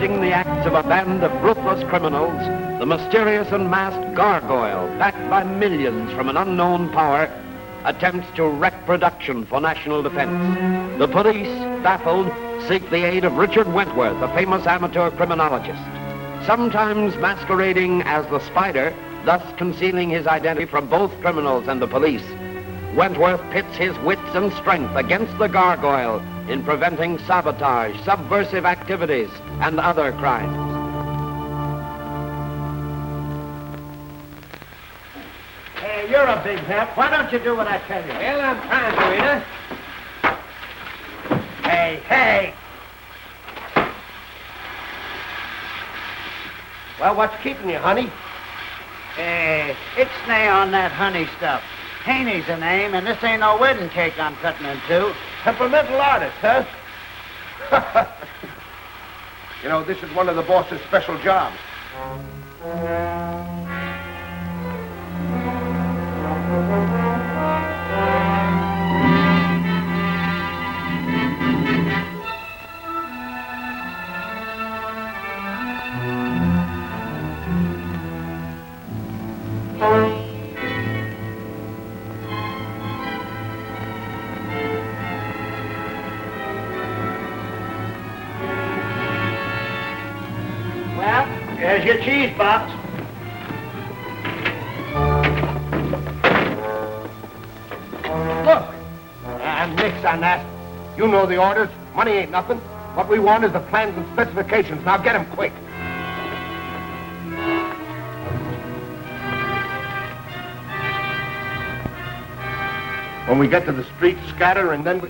watching the acts of a band of ruthless criminals, the mysterious and masked Gargoyle, backed by millions from an unknown power, attempts to wreck production for national defense. The police, baffled, seek the aid of Richard Wentworth, a famous amateur criminologist. Sometimes masquerading as the Spider, thus concealing his identity from both criminals and the police, Wentworth pits his wits and strength against the Gargoyle in preventing sabotage, subversive activities, and other crimes. Hey, you're a big help. Why don't you do what I tell you? Well, I'm trying to, Ina. Hey! Well, what's keeping you, honey? Ixnay on that honey stuff. Haney's the name, and this ain't no wedding cake I'm cutting in two. Temperamental artist, huh? You know, this is one of the boss's special jobs. There's your cheese box. Look! Nix on that. You know the orders. Money ain't nothing. What we want is the plans and specifications. Now get them quick. When we get to the street, scatter, and then we...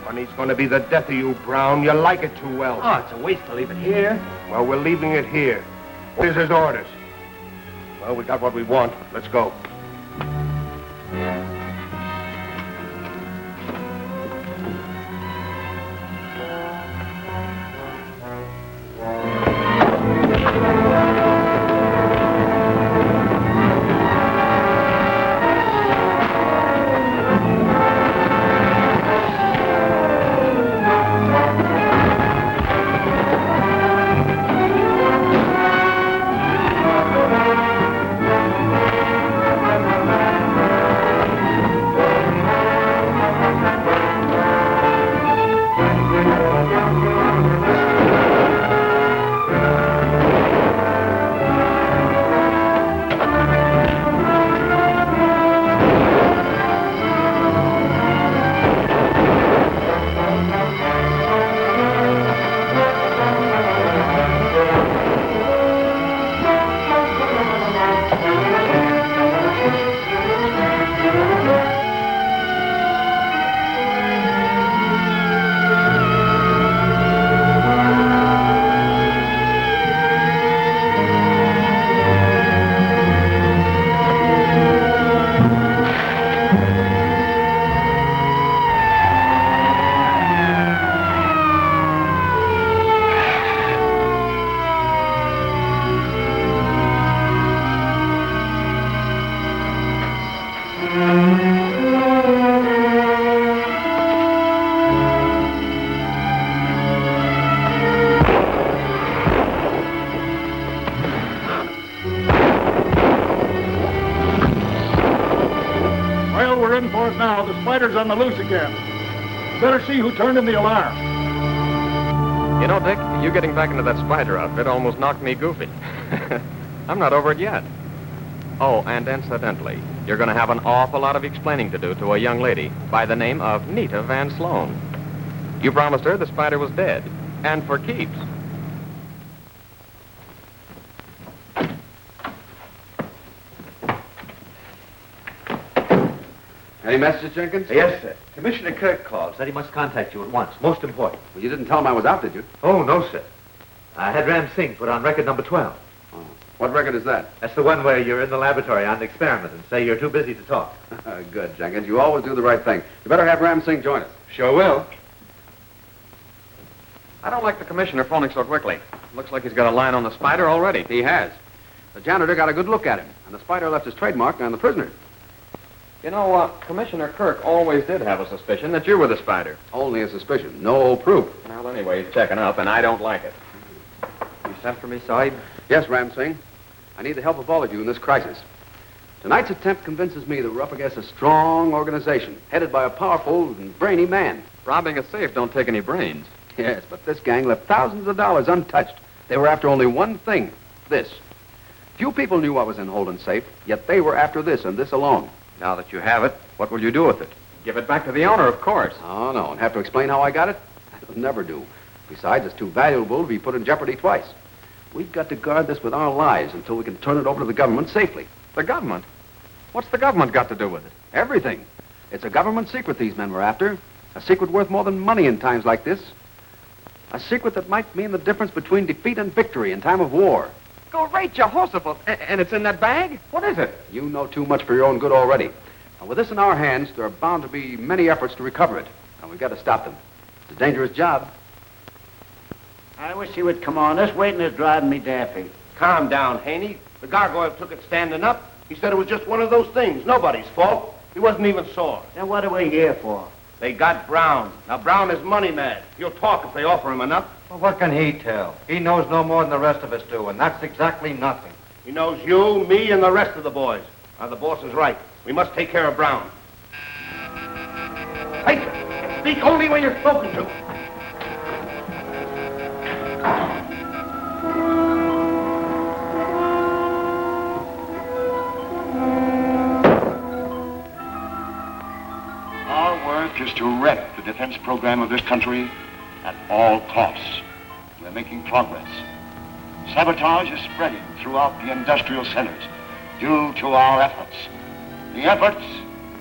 Money's gonna be the death of you, Brown. You like it too well. Oh, it's a waste to leave it here. Well, we're leaving it here. Here's his orders. Well, we got what we want. Let's go. Now, the Spider's on the loose again. Better see who turned in the alarm. You know, Dick, you getting back into that Spider outfit almost knocked me goofy. I'm not over it yet. Oh, and incidentally, you're going to have an awful lot of explaining to do to a young lady by the name of Nita Van Sloan. You promised her the Spider was dead, and for keeps. Any messages, Jenkins? Yes, sir. Commissioner Kirk called. Said he must contact you at once. Most important. Well, you didn't tell him I was out, did you? Oh, no, sir. I had Ram Singh put on record number 12. Oh. What record is that? That's the one where you're in the laboratory on the experiment and say you're too busy to talk. Good, Jenkins. You always do the right thing. You better have Ram Singh join us. Sure will. I don't like the commissioner phoning so quickly. Looks like he's got a line on the Spider already. He has. The janitor got a good look at him, and the Spider left his trademark on the prisoner. You know, Commissioner Kirk always did have a suspicion that you were the spider. Only a suspicion, no proof. Well, anyway, he's checking up, and I don't like it. You sent for me, Sahib? Yes, Ram Singh. I need the help of all of you in this crisis. Tonight's attempt convinces me that we're up against a strong organization, headed by a powerful and brainy man. Robbing a safe don't take any brains. Yes, but this gang left thousands of dollars untouched. They were after only one thing, this. Few people knew what was in Holden's safe, yet they were after this and this alone. Now that you have it, what will you do with it? Give it back to the owner, of course. Oh, no, and have to explain how I got it? That'll never do. Besides, it's too valuable to be put in jeopardy twice. We've got to guard this with our lives until we can turn it over to the government safely. The government? What's the government got to do with it? Everything. It's a government secret these men were after. A secret worth more than money in times like this. A secret that might mean the difference between defeat and victory in time of war. Great Jehoshaphat! And it's in that bag? What is it? You know too much for your own good already. And with this in our hands, there are bound to be many efforts to recover it. And we've got to stop them. It's a dangerous job. I wish he would come on. This waiting is driving me daffy. Calm down, Haney. The Gargoyle took it standing up. He said it was just one of those things. Nobody's fault. He wasn't even sore. Then what are we here for? They got Brown. Now, Brown is money mad. He'll talk if they offer him enough. Well, what can he tell? He knows no more than the rest of us do, and that's exactly nothing. He knows you, me, and the rest of the boys. Now, the boss is right. We must take care of Brown. Hey, speak only when you're spoken to. Our work is to wreck the defense program of this country at all costs. We're making progress. Sabotage is spreading throughout the industrial centers due to our efforts. The efforts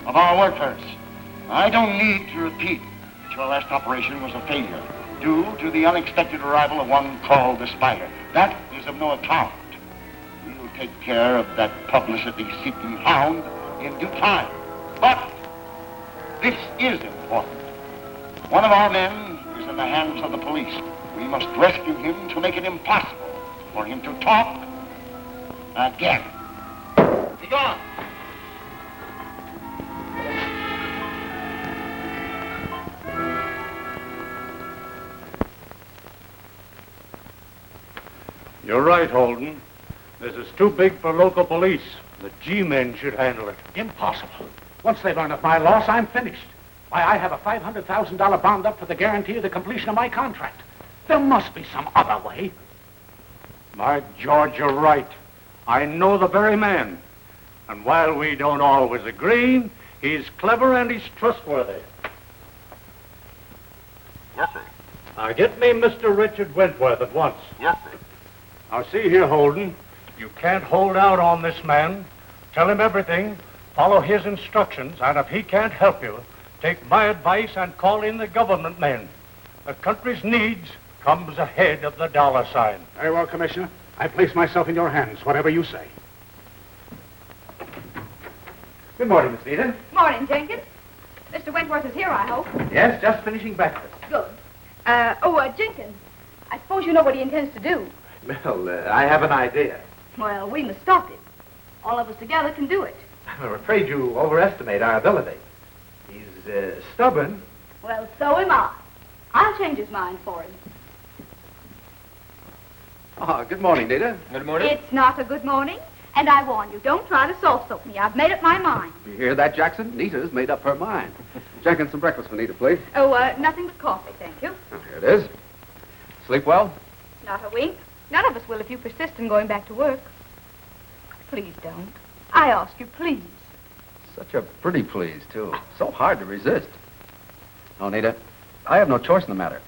of our workers. I don't need to repeat that your last operation was a failure due to the unexpected arrival of one called the Spider. That is of no account. We'll take care of that publicity-seeking hound in due time. But this is important. One of our men is in the hands of the police. We must rescue him to make it impossible for him to talk again. Be gone. You're right, Holden. This is too big for local police. The G-men should handle it. Impossible. Once they learn of my loss, I'm finished. Why, I have a $500,000 bond up for the guarantee of the completion of my contract. There must be some other way. My George, you're right. I know the very man. And while we don't always agree, he's clever and he's trustworthy. Yes, sir. Now, get me Mr. Richard Wentworth at once. Yes, sir. Now, see here, Holden. You can't hold out on this man. Tell him everything. Follow his instructions. And if he can't help you, take my advice and call in the government men. The country's needs comes ahead of the dollar sign. Very well, Commissioner. I place myself in your hands, whatever you say. Good morning, Miss Vita. Morning, Jenkins. Mr. Wentworth is here, I hope. Yes, just finishing breakfast. Good. Jenkins, I suppose you know what he intends to do. Well, I have an idea. Well, we must stop him. All of us together can do it. I'm afraid you overestimate our ability. He's stubborn. Well, so am I. I'll change his mind for him. Oh, good morning, Nita. Good morning. It's not a good morning, and I warn you, don't try to soft-soap me. I've made up my mind. You hear that, Jackson? Nita's made up her mind. Jenkins, some breakfast for Nita, please. Nothing but coffee, thank you. Oh, here it is. Sleep well? Not a wink. None of us will if you persist in going back to work. Please don't. I ask you, please. Such a pretty please, too. So hard to resist. Oh, Nita, I have no choice in the matter.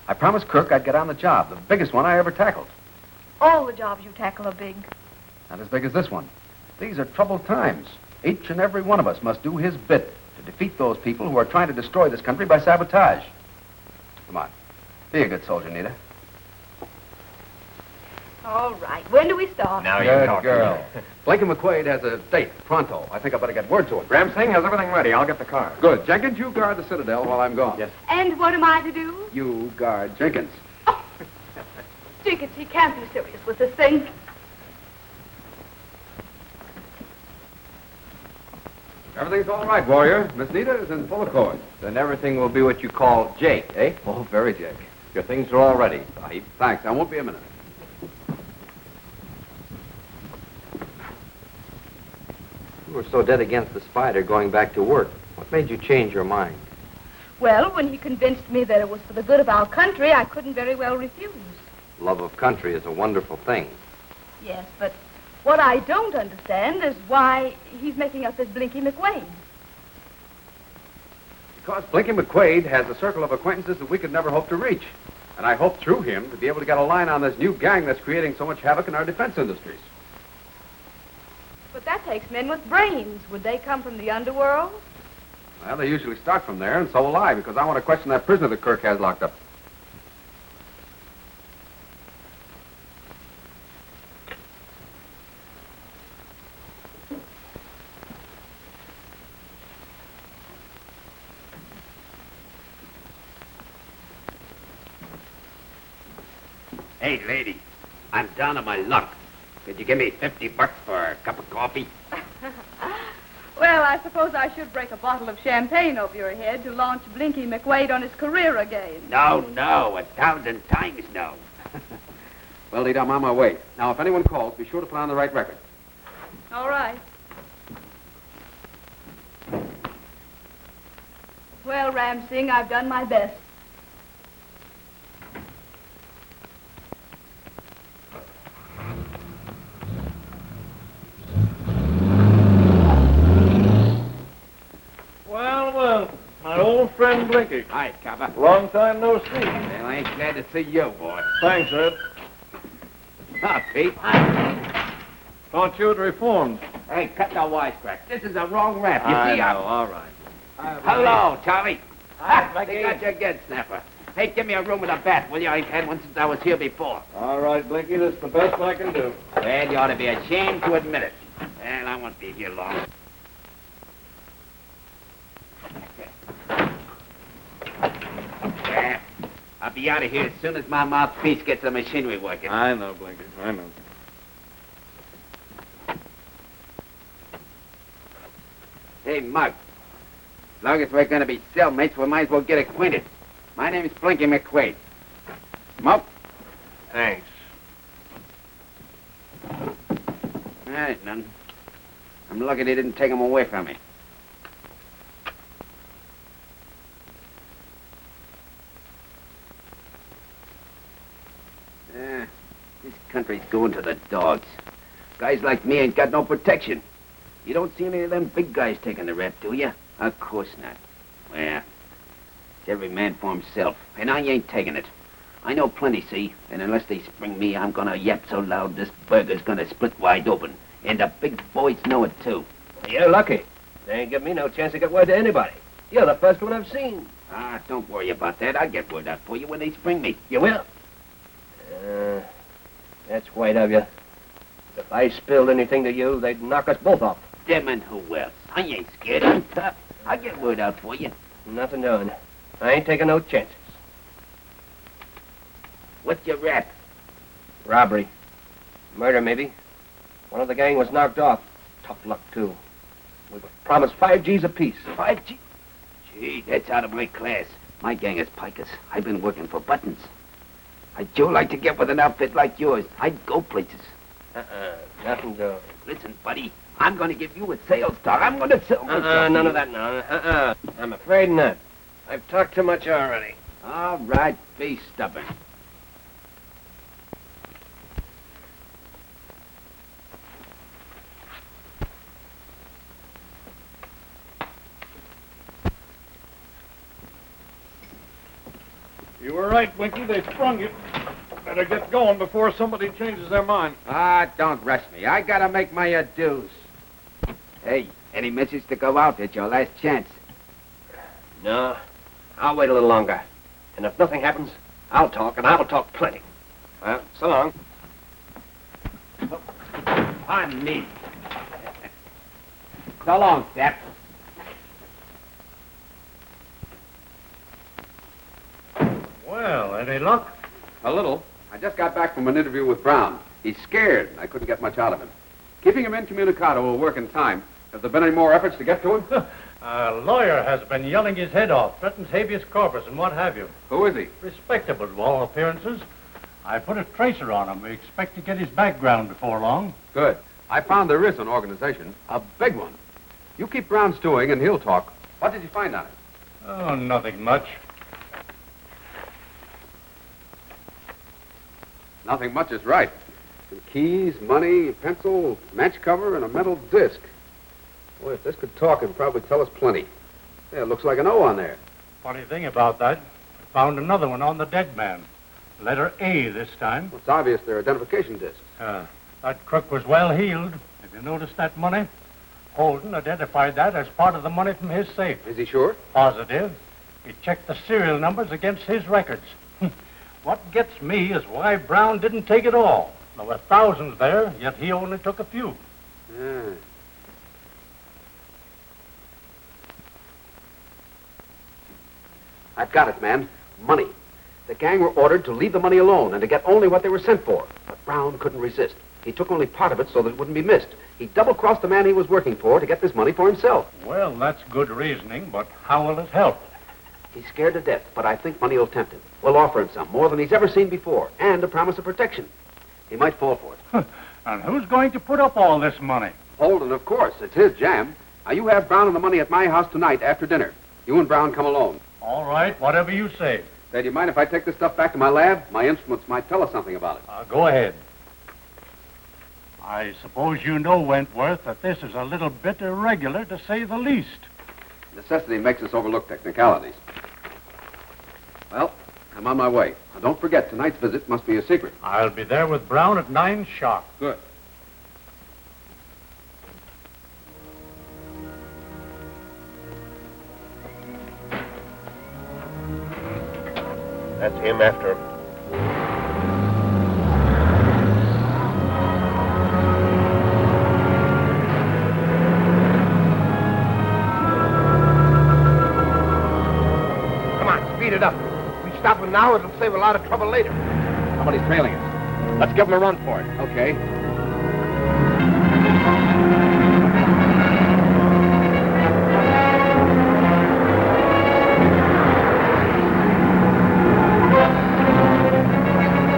I promised Kirk I'd get on the job, the biggest one I ever tackled. All the jobs you tackle are big. Not as big as this one. These are troubled times. Each and every one of us must do his bit to defeat those people who are trying to destroy this country by sabotage. Come on. Be a good soldier, Nita. All right. When do we start? Now you're Good talking. girl. Blinken McQuaid has a date, pronto. I think I better get word to him. Ram Singh has everything ready. I'll get the car. Good. Jenkins, you guard the Citadel while I'm gone. Yes. And what am I to do? You guard Jenkins. Jenkins, he can't be serious with this thing. Everything's all right, Warrior. Miss Nita is in full accord. Then everything will be what you call Jake, eh? Oh, very Jake. Your things are all ready, Sahib. Thanks. I won't be a minute. You were so dead against the Spider going back to work. What made you change your mind? Well, when he convinced me that it was for the good of our country, I couldn't very well refuse. Love of country is a wonderful thing. Yes, but what I don't understand is why he's making up this Blinky McWade. Because Blinky McQuaid has a circle of acquaintances that we could never hope to reach. And I hope through him to be able to get a line on this new gang that's creating so much havoc in our defense industries. But that takes men with brains. Would they come from the underworld? Well, they usually start from there, and so will I, because I want to question that prisoner that Kirk has locked up. Hey, lady, I'm down on my luck. Could you give me $50 for a cup of coffee? Well, I suppose I should break a bottle of champagne over your head to launch Blinky McWade on his career again. No, 1,000 times no. Well, Nita, I'm on my way. Now, if anyone calls, be sure to put on the right record. All right. Well, Ram Singh, I've done my best. Well, my old friend Blinky. Hi, copper. Long time no see. Well, I ain't glad to see you, boy. Thanks, Ed. Ah, Pete. Thought you'd reformed. Hey, cut the wisecrack. This is a wrong rap. You I see, know, all right. Hello, Charlie. Hi, They got you again, Snapper. Hey, give me a room with a bath, will you? I ain't had one since I was here before. All right, Blinky, this is the best I can do. Well, you ought to be ashamed to admit it. Well, I won't be here long. Yeah, I'll be out of here as soon as my mouthpiece gets the machinery working. I know, Blinky, I know. Hey, Mug. As long as we're going to be cellmates, we might as well get acquainted. My name's Blinky McQuaid. Smoke? Thanks. All right, none. I'm lucky they didn't take him away from me. This country's going to the dogs. Guys like me ain't got no protection. You don't see any of them big guys taking the rap, do you? Of course not. Well, it's every man for himself, and I ain't taking it. I know plenty, see, and unless they spring me, I'm gonna yap so loud this burger's gonna split wide open. And the big boys know it, too. You're lucky. They ain't give me no chance to get word to anybody. You're the first one I've seen. Ah, don't worry about that. I'll get word out for you when they spring me. You will? That's white of you. If I spilled anything to you, they'd knock us both off. Them and who else? I ain't scared. I'm tough. I'll get word out for you. Nothing doing. I ain't taking no chances. What's your rap? Robbery. Murder, maybe. One of the gang was knocked off. Tough luck, too. We were promised 5 G's apiece. 5 G? Gee, that's out of my class. My gang is pikers. I've been working for buttons. I'd sure like to get with an outfit like yours. I'd go places. Nothing doing. Listen, buddy, I'm going to give you a sales talk. I'm going to sell myself. None of that now. I'm afraid not. I've talked too much already. All right, be stubborn. You were right, Blinky. They sprung you. Better get going before somebody changes their mind. Ah, don't rush me. I got to make my dues. Hey, any message to go out? It's your last chance. No. I'll wait a little longer. And if nothing happens, I'll talk, and I'll talk plenty. Well, so long. Pardon me. So long, Step. Well, any luck? A little. I just got back from an interview with Brown. He's scared, and I couldn't get much out of him. Keeping him incommunicado will work in time, Have there been any more efforts to get to him? A lawyer has been yelling his head off, threatens habeas corpus and what have you. Who is he? Respectable to all appearances. I put a tracer on him. We expect to get his background before long. Good. I found there is an organization, a big one. You keep Brown stewing and he'll talk. What did you find on it? Oh, nothing much. Nothing much is right. Some keys, money, a pencil, match cover, and a metal disc. Boy, if this could talk, it'd probably tell us plenty. Yeah, it looks like an O on there. Funny thing about that, I found another one on the dead man. Letter A this time. Well, it's obvious they're identification discs. That crook was well heeled. Have you noticed that money? Holden identified that as part of the money from his safe. Is he sure? Positive. He checked the serial numbers against his records. What gets me is why Brown didn't take it all. There were thousands there, yet he only took a few. Yeah. I've got it, man. Money. The gang were ordered to leave the money alone and to get only what they were sent for. But Brown couldn't resist. He took only part of it so that it wouldn't be missed. He double-crossed the man he was working for to get this money for himself. Well, that's good reasoning, but how will it help? He's scared to death, but I think money will tempt him. We'll offer him some, more than he's ever seen before, and a promise of protection. He might fall for it. And who's going to put up all this money? Holden, of course. It's his jam. Now, you have Brown and the money at my house tonight after dinner. You and Brown come alone. All right, whatever you say. Say, do you mind if I take this stuff back to my lab? My instruments might tell us something about it. Go ahead. I suppose you know, Wentworth, that this is a little bit irregular, to say the least. Necessity makes us overlook technicalities. Well, I'm on my way. Now, don't forget, tonight's visit must be a secret. I'll be there with Brown at 9 sharp. Good. That's him after him. Come on, speed it up. If we stop him now, it'll save a lot of trouble later. Somebody's trailing us. Let's give him a run for it. Okay.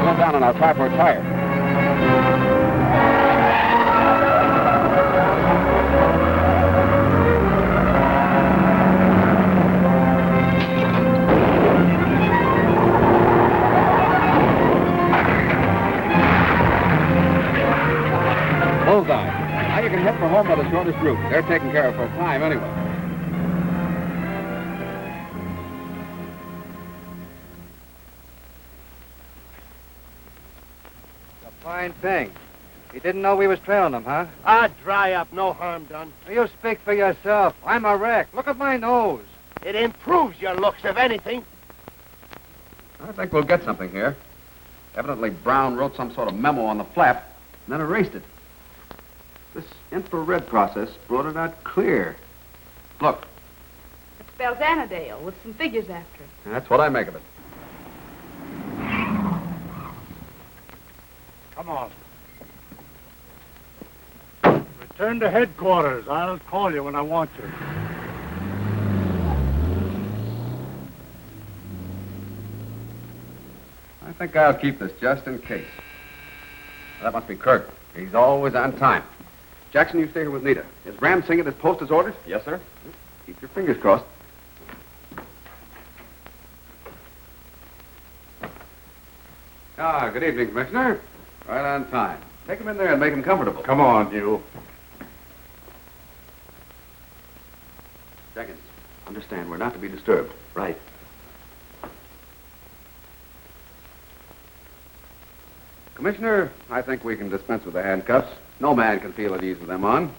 Slow down on our tire for a tire. Bullseye. Now you can head for home by the shortest route. They're taken care of for a time anyway. A fine thing. You didn't know we was trailing them, huh? Ah, dry up. No harm done. You speak for yourself. I'm a wreck. Look at my nose. It improves your looks, if anything. I think we'll get something here. Evidently, Brown wrote some sort of memo on the flap and then erased it. This infrared process brought it out clear. Look. It spells Annandale with some figures after it. That's what I make of it. Come on. Return to headquarters. I'll call you when I want you. I think I'll keep this just in case. That must be Kirk. He's always on time. Jackson, you stay here with Nita. Is Ram Singh at his post as ordered? Yes, sir. Keep your fingers crossed. Ah, good evening, Commissioner. Right on time. Take him in there and make him comfortable. Come on, you. Jenkins, understand, we're not to be disturbed. Right. Commissioner, I think we can dispense with the handcuffs. No man can feel at ease with them on.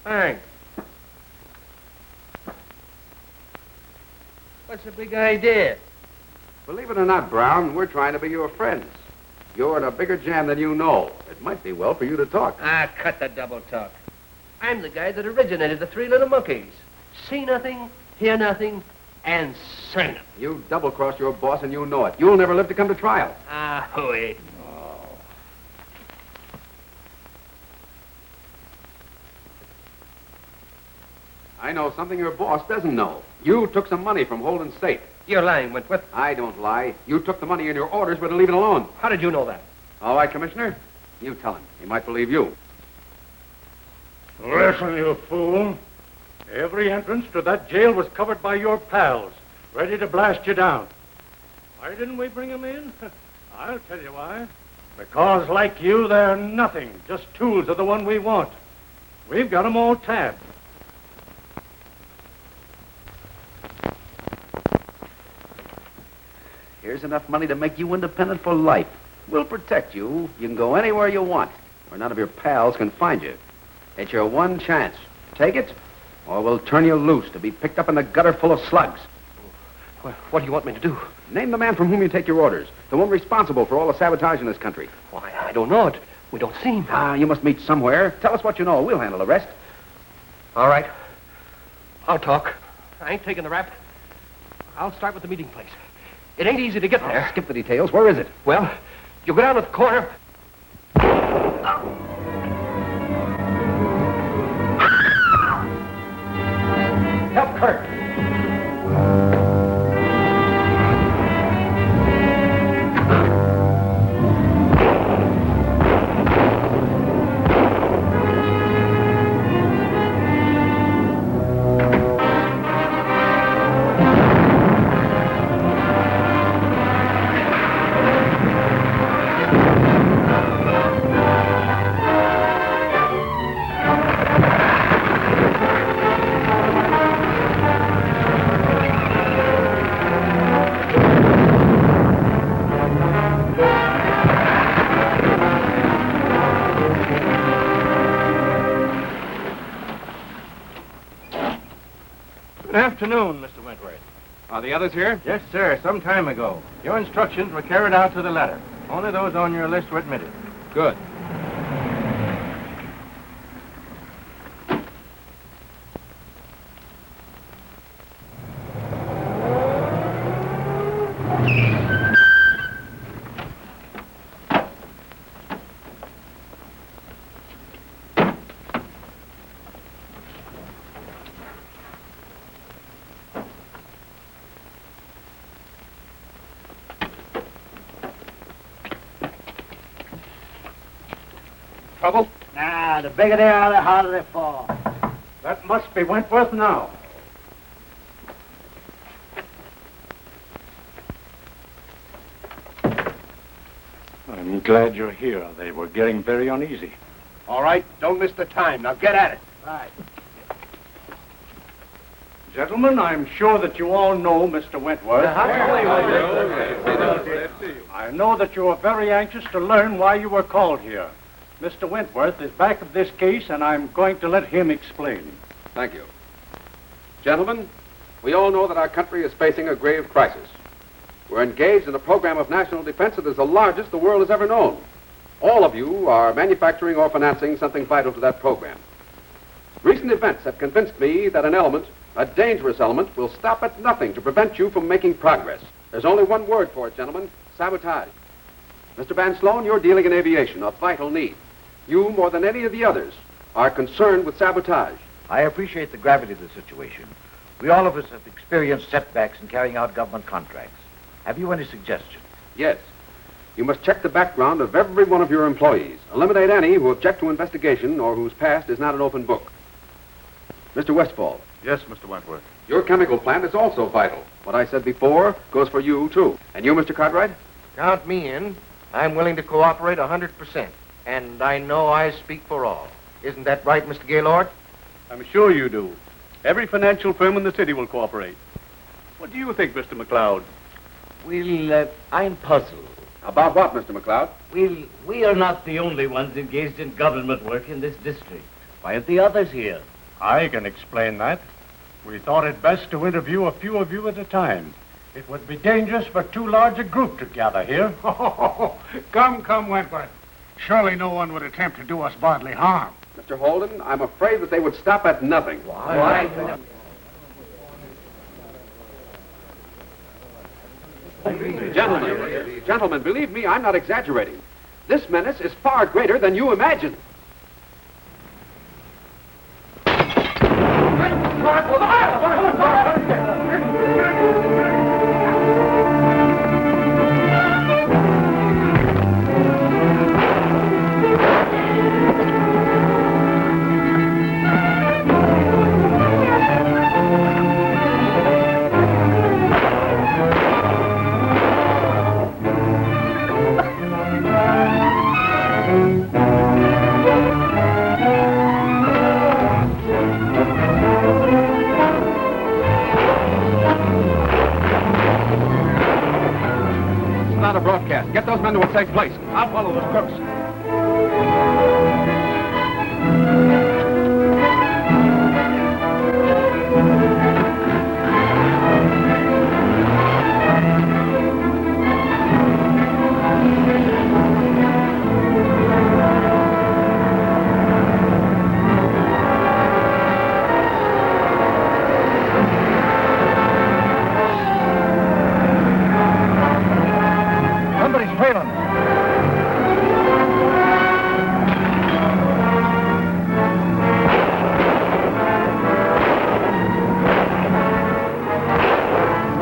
Thanks. What's the big idea? Believe it or not, Brown, we're trying to be your friends. You're in a bigger jam than you know. It might be well for you to talk. Ah, cut the double talk. I'm the guy that originated the Three Little Monkeys. See nothing, hear nothing, and sing it. You double-crossed your boss and you know it. You'll never live to come to trial. Ah, hooey. I know something your boss doesn't know. You took some money from Holden's safe. You're lying, Wentworth. I don't lie. You took the money and your orders were to leave it alone. How did you know that? All right, Commissioner. You tell him. He might believe you. Listen, you fool. Every entrance to that jail was covered by your pals, ready to blast you down. Why didn't we bring them in? I'll tell you why. Because, like you, they're nothing. Just tools of the one we want. We've got them all tabbed. Here's enough money to make you independent for life. We'll protect you. You can go anywhere you want, where none of your pals can find you. It's your one chance. Take it, or we'll turn you loose to be picked up in the gutter full of slugs. What do you want me to do? Name the man from whom you take your orders, the one responsible for all the sabotage in this country. Why, I don't know it. We don't see him. Ah, you must meet somewhere. Tell us what you know. We'll handle the rest. All right. I'll talk. I ain't taking the rap. I'll start with the meeting place. It ain't easy to get there. Skip the details. Where is it? Well, you go down to the corner. Help Kirk. Good afternoon, Mr. Wentworth. Are the others here? Yes, sir, some time ago. Your instructions were carried out to the letter. Only those on your list were admitted. Good. Trouble? Nah, the bigger they are, the harder they fall. That must be Wentworth now. I'm glad you're here. They were getting very uneasy. All right, don't miss the time. Now get at it. Right. Gentlemen, I'm sure that you all know Mr. Wentworth. I know that you are very anxious to learn why you were called here. Mr. Wentworth is back of this case, and I'm going to let him explain. Thank you. Gentlemen, we all know that our country is facing a grave crisis. We're engaged in a program of national defense that is the largest the world has ever known. All of you are manufacturing or financing something vital to that program. Recent events have convinced me that an element, a dangerous element, will stop at nothing to prevent you from making progress. There's only one word for it, gentlemen: sabotage. Mr. Van Sloan, you're dealing in aviation, a vital need. You, more than any of the others, are concerned with sabotage. I appreciate the gravity of the situation. We all of us have experienced setbacks in carrying out government contracts. Have you any suggestion? Yes. You must check the background of every one of your employees. Eliminate any who object to investigation or whose past is not an open book. Mr. Westfall. Yes, Mr. Wentworth. Your chemical plant is also vital. What I said before goes for you, too. And you, Mr. Cartwright? Count me in. I'm willing to cooperate 100%. And I know I speak for all. Isn't that right, Mr. Gaylord? I'm sure you do. Every financial firm in the city will cooperate. What do you think, Mr. McLeod? Well, I'm puzzled. About what, Mr. McLeod? Well, we are not the only ones engaged in government work in this district. Why aren't the others here? I can explain that. We thought it best to interview a few of you at a time. It would be dangerous for too large a group to gather here. Come, Wentworth. Surely no one would attempt to do us bodily harm. Mr. Holden, I'm afraid that they would stop at nothing. Why? Gentlemen, believe me, I'm not exaggerating. This menace is far greater than you imagine. Not a broadcast. Get those men to a safe place. I'll follow the crooks. Somebody's trailing us.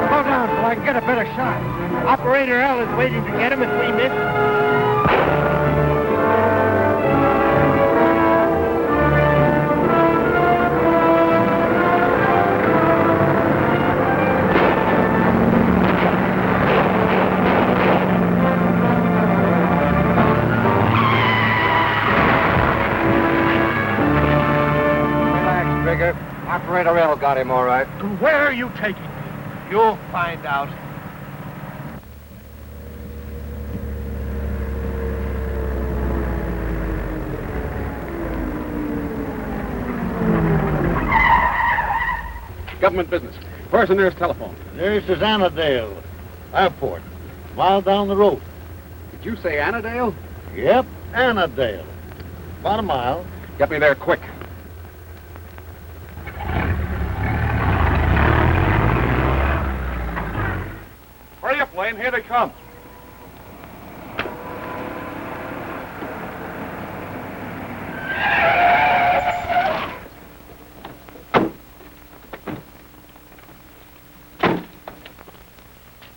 Slow down so I can get a better shot. Operator L is waiting to get him if we miss. Relax, Trigger. Operator L got him all right. Where are you taking me? You'll find out. Government business. Where's the nearest telephone? Nearest is Annandale Airport. A mile down the road. Did you say Annandale? Yep, Annandale. About a mile. Get me there quick. Hurry up, Lane. Here they come.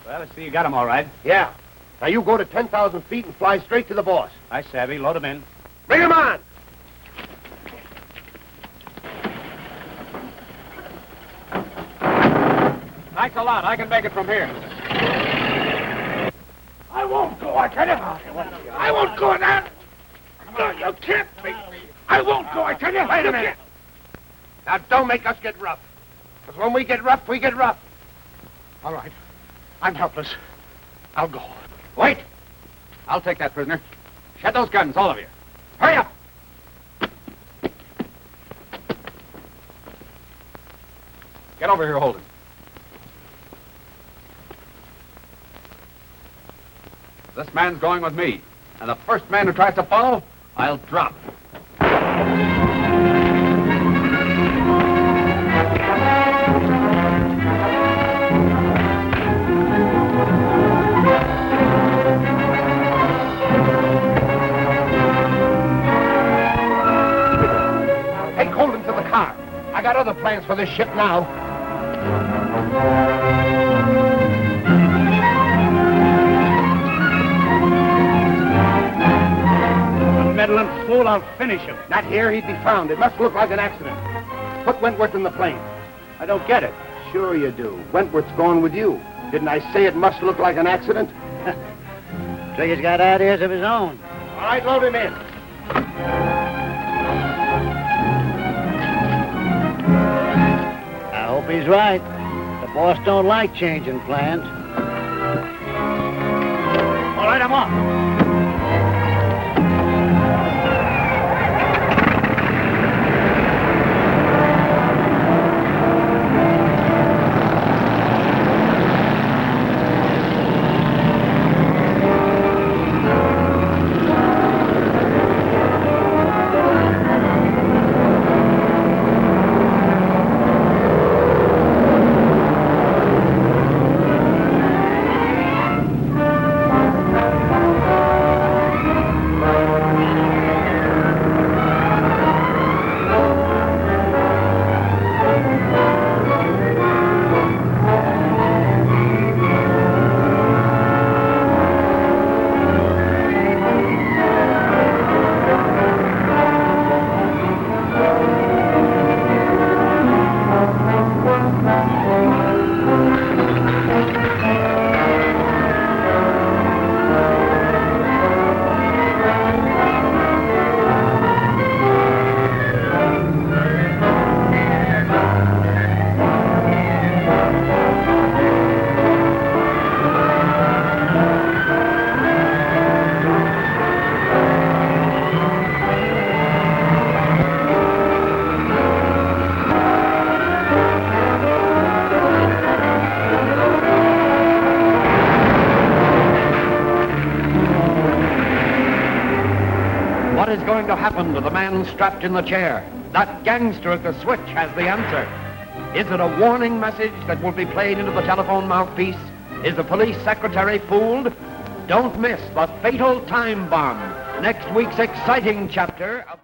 Well, I see you got him all right. Yeah. Now you go to 10,000 feet and fly straight to the boss. I savvy. Load him in. Bring him on! Thanks a lot. I can make it from here. I won't go, I tell you. I won't go there. No, you can't beat me. I won't go, I tell you. Wait a minute. Now, don't make us get rough. Because when we get rough, we get rough. All right. I'm helpless. I'll go. Wait! I'll take that prisoner. Shed those guns, all of you. Hurry up! Get over here, Holden. This man's going with me. And the first man who tries to follow, I'll drop. Take Holden to the car. I got other plans for this ship now. Meddling fool, I'll finish him. Not here, he'd be found. It must look like an accident. Put Wentworth in the plane. I don't get it. Sure you do. Wentworth's going with you. Didn't I say it must look like an accident? Trigger's got ideas of his own. All right, load him in. I hope he's right. The boss don't like changing plans. All right, I'm off. to happen to the man strapped in the chair? That gangster at the switch has the answer. Is it a warning message that will be played into the telephone mouthpiece? Is the police secretary fooled? Don't miss the fatal time bomb, next week's exciting chapter of the...